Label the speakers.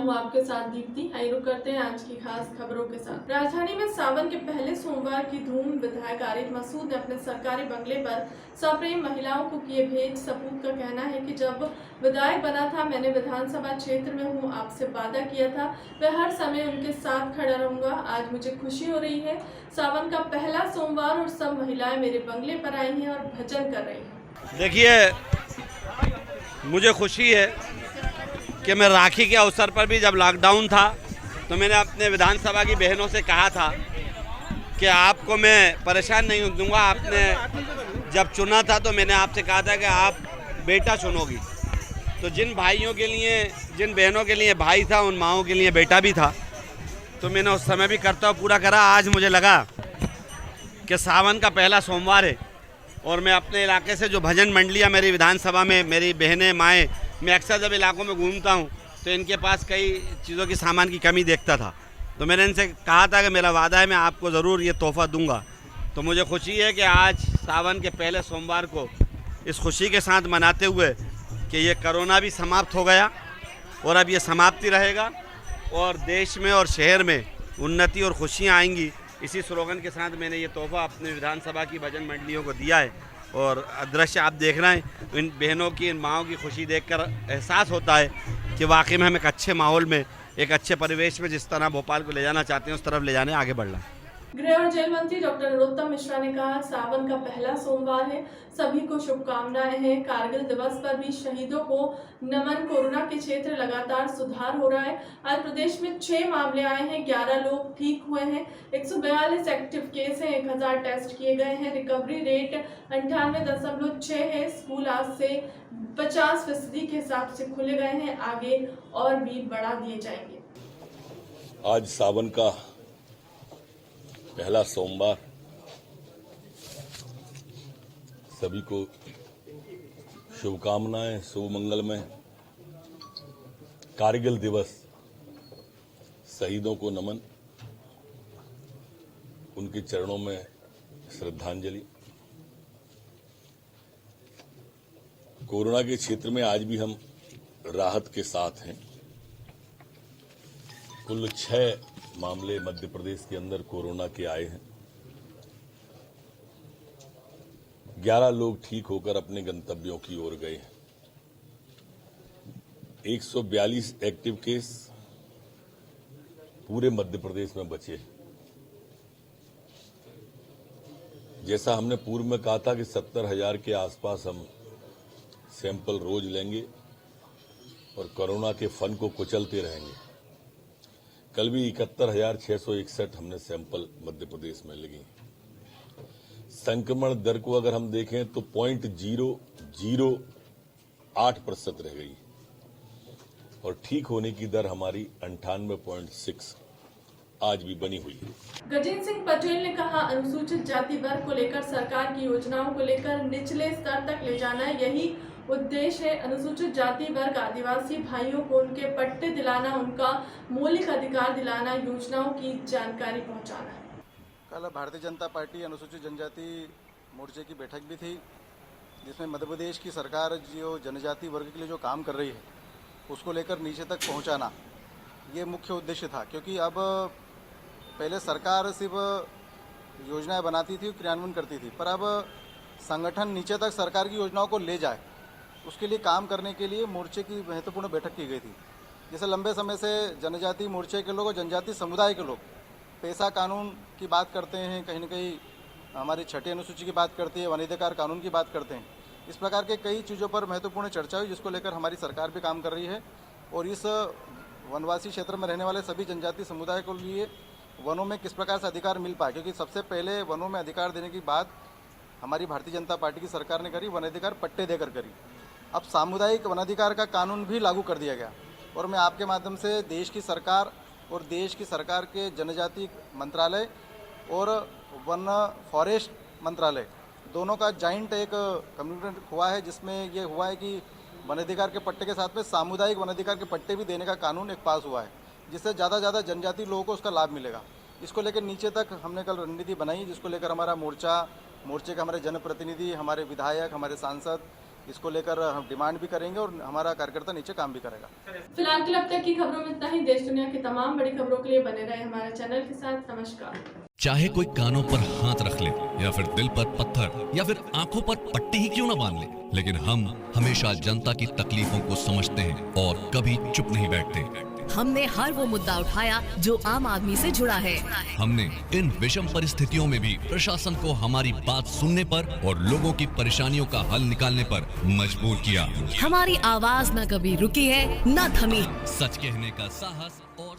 Speaker 1: हूं आपके साथ दीप्ति। आइए रुक करते हैं आज की खास खबरों के साथ। राजधानी में सावन के पहले सोमवार की धूम। विधायक आरिफ मसूद ने अपने सरकारी बंगले पर सप्रेम महिलाओं को किए भेंट। सपूत का कहना है कि जब विधायक बना था मैंने विधानसभा क्षेत्र में हूँ आपसे वादा किया था, मैं हर समय उनके साथ खड़ा रहूंगा। आज मुझे खुशी हो रही है, सावन का पहला सोमवार और सब महिलाएं मेरे बंगले पर आई हैं और भजन कर रही हैं।
Speaker 2: देखिए, मुझे खुशी है कि मैं राखी के अवसर पर भी जब लॉकडाउन था तो मैंने अपने विधानसभा की बहनों से कहा था कि आपको मैं परेशान नहीं होने दूंगा। आपने जब चुना था तो मैंने आपसे कहा था कि आप बेटा चुनोगी। तो जिन भाइयों के लिए, जिन बहनों के लिए भाई था, उन माओं के लिए बेटा भी था। तो मैंने उस समय भी कर्तव्य पूरा करा। आज मुझे लगा कि सावन का पहला सोमवार है और मैं अपने इलाके से जो भजन मंडलियाँ मेरी विधानसभा में, मेरी बहनें माएँ, मैं अक्सर जब इलाकों में घूमता हूँ तो इनके पास कई चीज़ों की सामान की कमी देखता था। तो मैंने इनसे कहा था कि मेरा वादा है, मैं आपको ज़रूर ये तोहफ़ा दूंगा। तो मुझे खुशी है कि आज सावन के पहले सोमवार को इस खुशी के साथ मनाते हुए कि ये कोरोना भी समाप्त हो गया और अब ये समाप्ति रहेगा और देश में और शहर में उन्नति और खुशियाँ आएंगी, इसी स्लोगन के साथ मैंने ये तोहफ़ा अपने विधानसभा की भजन मंडलियों को दिया है। और दृश्य आप देख रहे हैं, इन बहनों की, इन माओं की खुशी देखकर एहसास होता है कि वाकई में हम एक अच्छे माहौल में, एक अच्छे परिवेश में जिस तरह भोपाल को ले जाना चाहते हैं उस तरफ ले जाने आगे बढ़ रहे हैं।
Speaker 1: गृह और जेल मंत्री डॉक्टर नरोत्तम मिश्रा ने कहा, सावन का पहला सोमवार है, सभी को शुभकामनाएं हैं। कारगिल दिवस पर भी शहीदों को नमन। कोरोना के क्षेत्र लगातार सुधार हो रहा है। आज प्रदेश में 6 मामले आए हैं, 11 लोग ठीक हुए हैं, 142 एक्टिव केस हैं, 1000 टेस्ट किए गए हैं। रिकवरी रेट 98.6 है। स्कूल आज से 50% के हिसाब से खुले गए हैं, आगे और भी बढ़ा दिए जाएंगे।
Speaker 3: आज सावन का पहला सोमवार, सभी को शुभकामनाएं, शुभ मंगलमय। कारगिल दिवस, शहीदों को नमन, उनके चरणों में श्रद्धांजलि। कोरोना के क्षेत्र में आज भी हम राहत के साथ हैं। कुल 6 मामले मध्य प्रदेश के अंदर कोरोना के आए हैं। 11 लोग ठीक होकर अपने गंतव्यों की ओर गए हैं। 142 एक्टिव केस पूरे मध्य प्रदेश में बचे। जैसा हमने पूर्व में कहा था कि 70,000 के आसपास हम सैंपल रोज लेंगे और कोरोना के फन को कुचलते रहेंगे। कल भी 71,661 हमने सैंपल मध्य प्रदेश में लगी। संक्रमण दर को अगर हम देखें तो 0.008% रह गई और ठीक होने की दर हमारी 98.6 आज भी बनी हुई है।
Speaker 1: गजेंद्र सिंह पटेल ने कहा, अनुसूचित जाति वर्ग को लेकर सरकार की योजनाओं को लेकर निचले स्तर तक ले जाना, यही उद्देश्य है। अनुसूचित जाति वर्ग आदिवासी भाइयों को उनके पट्टे दिलाना, उनका मौलिक अधिकार दिलाना, योजनाओं की जानकारी पहुंचाना है।
Speaker 4: कल भारतीय जनता पार्टी अनुसूचित जनजाति मोर्चे की बैठक भी थी, जिसमें मध्य प्रदेश की सरकार जो जनजाति वर्ग के लिए जो काम कर रही है उसको लेकर नीचे तक पहुंचाना, ये मुख्य उद्देश्य था। क्योंकि अब पहले सरकार सिर्फ योजनाएं बनाती थी, क्रियान्वयन करती थी, पर अब संगठन नीचे तक सरकार की योजनाओं को ले जाए, उसके लिए काम करने के लिए मोर्चे की महत्वपूर्ण बैठक की गई थी। जैसे लंबे समय से जनजाति मोर्चे के लोग और जनजाति समुदाय के लोग पैसा कानून की बात करते हैं, कहीं न कहीं हमारी छठी अनुसूची की बात करती है, वनाधिकार कानून की बात करते हैं। इस प्रकार के कई चीज़ों पर महत्वपूर्ण चर्चा हुई, जिसको लेकर हमारी सरकार भी काम कर रही है। और इस वनवासी क्षेत्र में रहने वाले सभी जनजाति समुदाय को लिए वनों में किस प्रकार से अधिकार मिल पाए, क्योंकि सबसे पहले वनों में अधिकार देने की बात हमारी भारतीय जनता पार्टी की सरकार ने करी, वनाधिकार पट्टे देकर करी। अब सामुदायिक वनाधिकार का कानून भी लागू कर दिया गया। और मैं आपके माध्यम से देश की सरकार और देश की सरकार के जनजाति मंत्रालय और वन फॉरेस्ट मंत्रालय दोनों का जॉइंट एक कम्युनिकेट हुआ है, जिसमें ये हुआ है कि वनाधिकार के पट्टे के साथ में सामुदायिक वनाधिकार के पट्टे भी देने का कानून एक पास हुआ है, जिससे ज़्यादा से ज़्यादा जनजाति लोगों को उसका लाभ मिलेगा। इसको लेकर नीचे तक हमने कल रणनीति बनाई, जिसको लेकर हमारा मोर्चे के हमारे जनप्रतिनिधि, हमारे विधायक, हमारे सांसद इसको लेकर हम डिमांड भी करेंगे और हमारा कार्यकर्ता नीचे काम भी करेगा।
Speaker 1: फिलहाल के लिए अब तक की खबरों में इतना ही। देश दुनिया की तमाम बड़ी खबरों के लिए बने रहे हमारे चैनल के साथ। नमस्कार।
Speaker 5: चाहे कोई कानों पर हाथ रख ले या फिर दिल पर पत्थर या फिर आंखों पर पट्टी ही क्यों ना बांध ले, लेकिन हम हमेशा जनता की तकलीफों को समझते हैं और कभी चुप नहीं बैठते।
Speaker 6: हमने हर वो मुद्दा उठाया जो आम आदमी से जुड़ा है।
Speaker 5: हमने इन विषम परिस्थितियों में भी प्रशासन को हमारी बात सुनने पर और लोगों की परेशानियों का हल निकालने पर मजबूर किया।
Speaker 6: हमारी आवाज न कभी रुकी है न थमी।
Speaker 5: सच कहने का साहस और